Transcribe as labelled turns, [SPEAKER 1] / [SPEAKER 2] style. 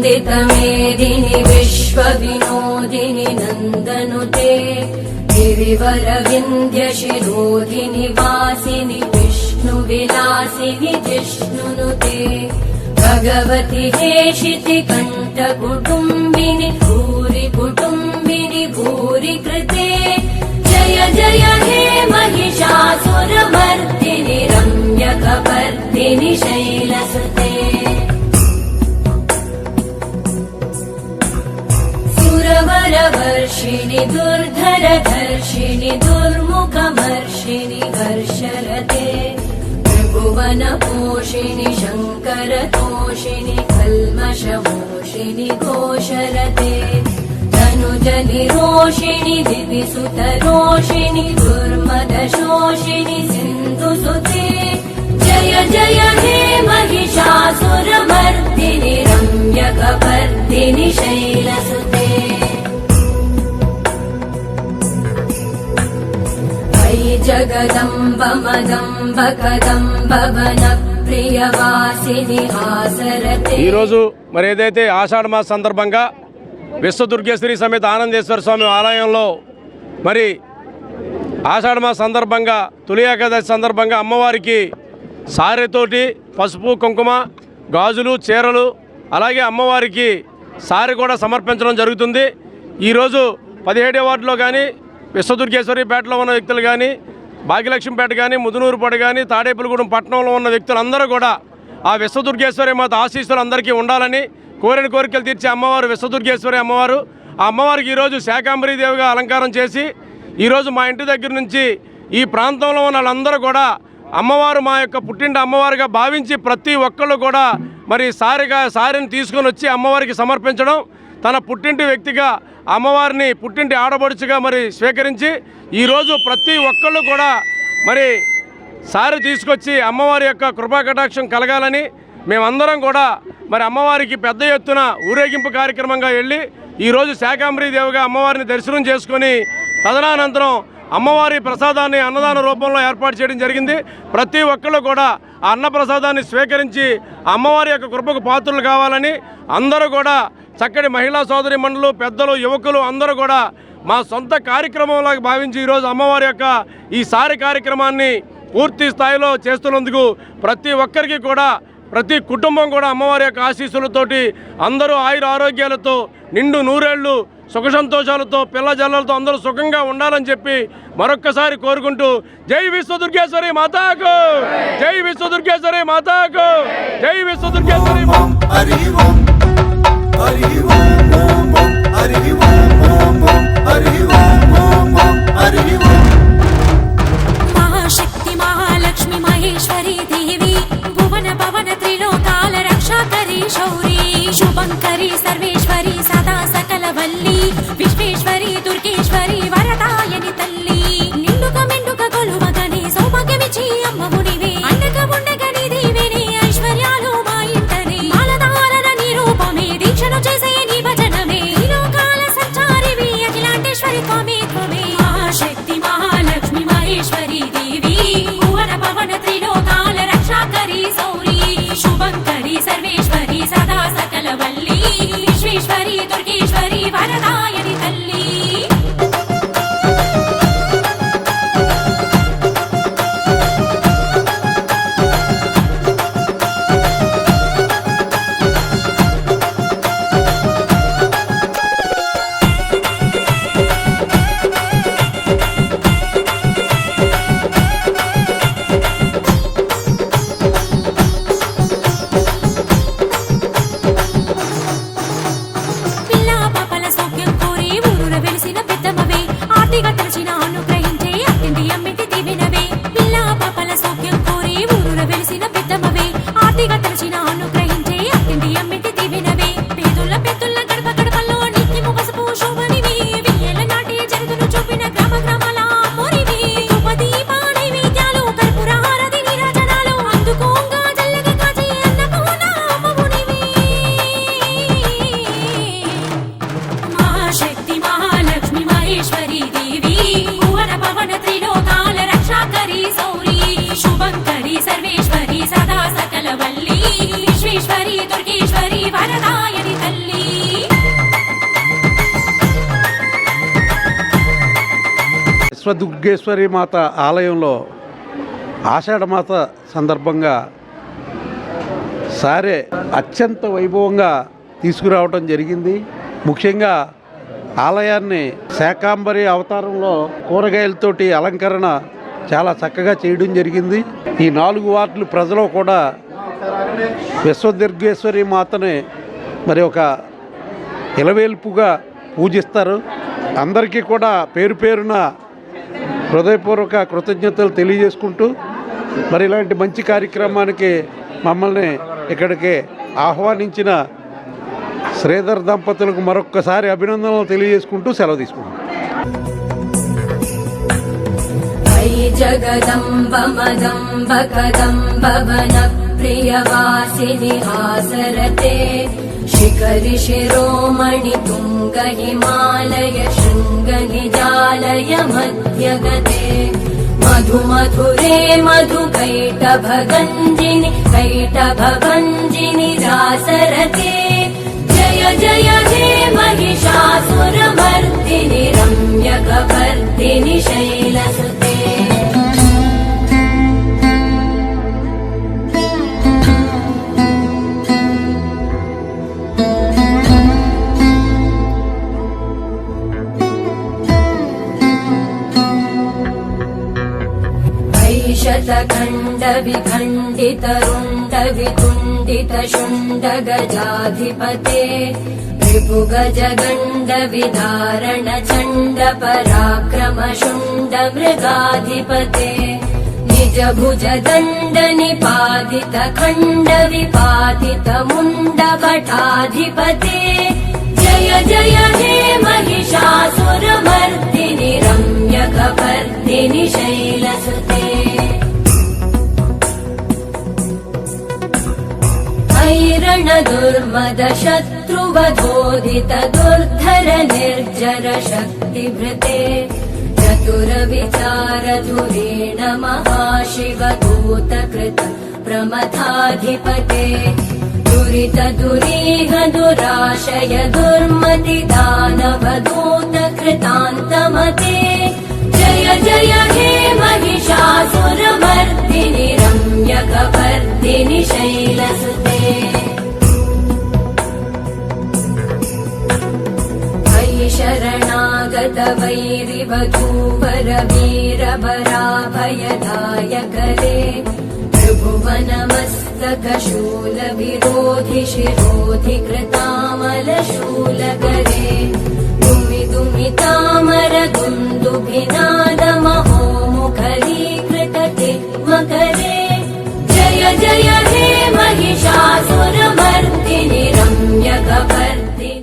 [SPEAKER 1] वन्दितमेदिनि विश्वविनोदिनि नन्दनुते गिरिवरविन्द्यशिरोधिनि वासिनि विष्णुविलासिनि जिष्णुनुते भगवति हेशिति कण्ठकुटुम्बिनि भूरि कुटुम्बिनि भूरि कृते जय जय हे महिषासुरमर्दिनि रम्यकपर्दिनि शैलसुते सुरवरवर्षिणि दुर्धरधर्षिणि दुर्मुखमर्षिणि हर्षरते त्रिभुवनपोषिणि शङ्करतोषिणि कल्मषमोषिणि घोषरते धनुजनिरोषिणि दिविसुतरोषिणि दुर्मदशोषिणि सिन्धुसुते जय जय हे महिषासुरमर्दिनि रम्यकपर्दिनि शैलसुते अयि जगदम्ब मदम्ब कदम्ब वनप्रियवासिनि हासरते।
[SPEAKER 2] ఈ రోజు మరి ఏదైతే ఆషాఢ మాస సందర్భంగా విశ్వదుర్గేశ్వరి సమేత ఆనందేశ్వర స్వామి ఆలయంలో మరి ఆషాఢ మాస సందర్భంగా తొలి ఏకాదశి సందర్భంగా అమ్మవారికి సారెతోటి పసుపు కుంకుమ గాజులు చీరలు అలాగే అమ్మవారికి సారె కూడా సమర్పించడం జరుగుతుంది. ఈరోజు 17వ వార్డులో కానీ విశ్వదుర్గేశ్వరి పేటలో ఉన్న వ్యక్తులు కానీ భాగ్యలక్ష్మిపేట కానీ ముదునూరుపేట కానీ తాడేపల్లిగూడెం పట్టణంలో ఉన్న వ్యక్తులందరూ కూడా ఆ విశ్వదుర్గేశ్వరి మాత ఆశీస్సులు అందరికీ ఉండాలని కోరిన కోరికలు తీర్చే అమ్మవారు విశ్వదుర్గేశ్వరి అమ్మవారు. ఆ అమ్మవారికి ఈరోజు శాకాంబరీదేవిగా అలంకారం చేసి ఈరోజు మా ఇంటి దగ్గర నుంచి ఈ ప్రాంతంలో ఉన్న వాళ్ళందరూ కూడా అమ్మవారు మా యొక్క పుట్టింటి అమ్మవారిగా భావించి ప్రతి ఒక్కళ్ళు కూడా మరి సారిని తీసుకొని వచ్చి అమ్మవారికి సమర్పించడం, తన పుట్టింటి వ్యక్తిగా అమ్మవారిని పుట్టింటి ఆడబడుచుగా మరి స్వీకరించి ఈరోజు ప్రతి ఒక్కళ్ళు కూడా మరి సారి తీసుకొచ్చి అమ్మవారి యొక్క కృపా కటాక్షం కలగాలని మేమందరం కూడా మరి అమ్మవారికి పెద్ద ఎత్తున ఊరేగింపు కార్యక్రమంగా వెళ్ళి ఈరోజు శాకాంబరీదేవిగా అమ్మవారిని దర్శనం చేసుకొని తదనంతరం అమ్మవారి ప్రసాదాన్ని అన్నదాన రూపంలో ఏర్పాటు చేయడం జరిగింది. ప్రతి ఒక్కళ్ళు కూడా ఆ అన్న ప్రసాదాన్ని స్వీకరించి అమ్మవారి యొక్క కృపకు పాత్రలు కావాలని అందరూ కూడా చక్కటి మహిళా సోదరి మండలు పెద్దలు యువకులు అందరూ కూడా మా సొంత కార్యక్రమంలాగా భావించి ఈరోజు అమ్మవారి యొక్క ఈ సారి కార్యక్రమాన్ని పూర్తి స్థాయిలో చేస్తున్నందుకు ప్రతి ఒక్కరికి కూడా ప్రతి కుటుంబం కూడా అమ్మవారి యొక్క ఆశీస్సులతోటి అందరూ ఆయుర ఆరోగ్యాలతో నిండు నూరేళ్లు సుఖ సంతోషాలతో పిల్ల జల్లలతో అందరూ సుఖంగా ఉండాలని చెప్పి మరొక్కసారి కోరుకుంటూ జై విశ్వదుర్గేశ్వరి మాతాకు, జై విశ్వదుర్గేశ్వరి మాతాకు, జై విశ్వదుర్గేశ్వరి
[SPEAKER 3] महाशक्ति महालक्ष्मी महेश्वरी देवी भुवन पवन त्रिलोकाल रक्षाकरी शौरी शुभंकरी सर्वेश्वरी सदा सकलवल्ली विश्वेश्वरी दुर्गेश्वरी वरदायनि तल्ली निंडुक मिंडुक कोलुवगनि सौभाग्यमिच्చి అమ్మవు నీవే అండగా ఉండగని దీవెని ఐశ్వర్యాలు మా ఇంటనే మాలధారణ నిరూపమే దీక్షను చేసే నీ భజనమే లోకాల సంచారివి అఖిలాండేశ్వరి త్వమే మహాశక్తి మహాలక్ష్మి మహేశ్వరి దేవి భువన పవన త్రిలోకాల రక్షాకరీ సౌరీ శుభంకరీ సర్వేశ్వరి సదా సకలవల్లి విశ్వేశ్వరి దుర్గేశ్వరి వరదాయని తల్లి सर्वेश्वरी सदा सकलवल्ली विश्वेश्वरी दुर्गेश्वरी वरदायनि तल्ली।
[SPEAKER 4] విశ్వదుర్గేశ్వరి మాత ఆలయంలో ఆషాఢమాస సందర్భంగా సారే అత్యంత వైభవంగా తీసుకురావడం జరిగింది. ముఖ్యంగా ఆలయాన్ని శాకాంబరి అవతారంలో కూరగాయలతోటి అలంకరణ చాలా చక్కగా చేయడం జరిగింది. ఈ 4 వార్డులు ప్రజలు కూడా విశ్వదుర్గేశ్వరి మాతని మరి ఒక ఇలవేల్పుగా పూజిస్తారు. అందరికీ కూడా పేరు పేరున హృదయపూర్వక కృతజ్ఞతలు తెలియజేసుకుంటూ మరి ఇలాంటి మంచి కార్యక్రమానికి మమ్మల్ని ఇక్కడికి ఆహ్వానించిన శ్రీధర్ దంపతులకు మరొక్కసారి అభినందనలు తెలియజేసుకుంటూ సెలవు తీసుకుంటాం.
[SPEAKER 1] जगदम्ब मदम्ब कदम्ब वन प्रियवासिनि आसरते शिखरि शिरोमणि तुङ्ग हिमालय शृङ्ग निजालय मध्यगते मधु मधुरे मधु कैटभगञ्जिनि कैटभभञ्जिनि रासरते जय जय हे महिषासुरमर्दिनि रम्यकपर्दिनि शैलसुते शतखण्ड विखण्डित रुण्ड वितुण्डित शुण्ड गजाधिपते रिपुगज गण्ड विदारण चण्ड पराक्रम शुण्ड मृगाधिपते निज भुज दण्ड निपातित खण्ड विपातित मुण्ड भटाधिपते जय जय हे महिषासुरमर्दिनि रम्यकपर्दिनि शैलसुते ऐरण दुर्मद शत्रुवधोदित दुर्धर निर्जर शक्तिभृते चतुर विचार धुरेण महाशिव दूत कृत प्रमथाधिपते दुरित दुरीह दुराशय दुर्मति दानव दूत कृतान्तमते जय जय हे महिषासुरमर्दिनि रम्यकपर्दिनि शैलसुते शरणागत वैरिवधूवर वीरभराभयदायकरे त्रिभुवनमस्तक शूल विरोधि शिरोधि कृतामलशूलकरे दुमि दुमि तामर दुन्दुभिनाद महोमुखरीकृत मकरे जय जय हे महिषासुर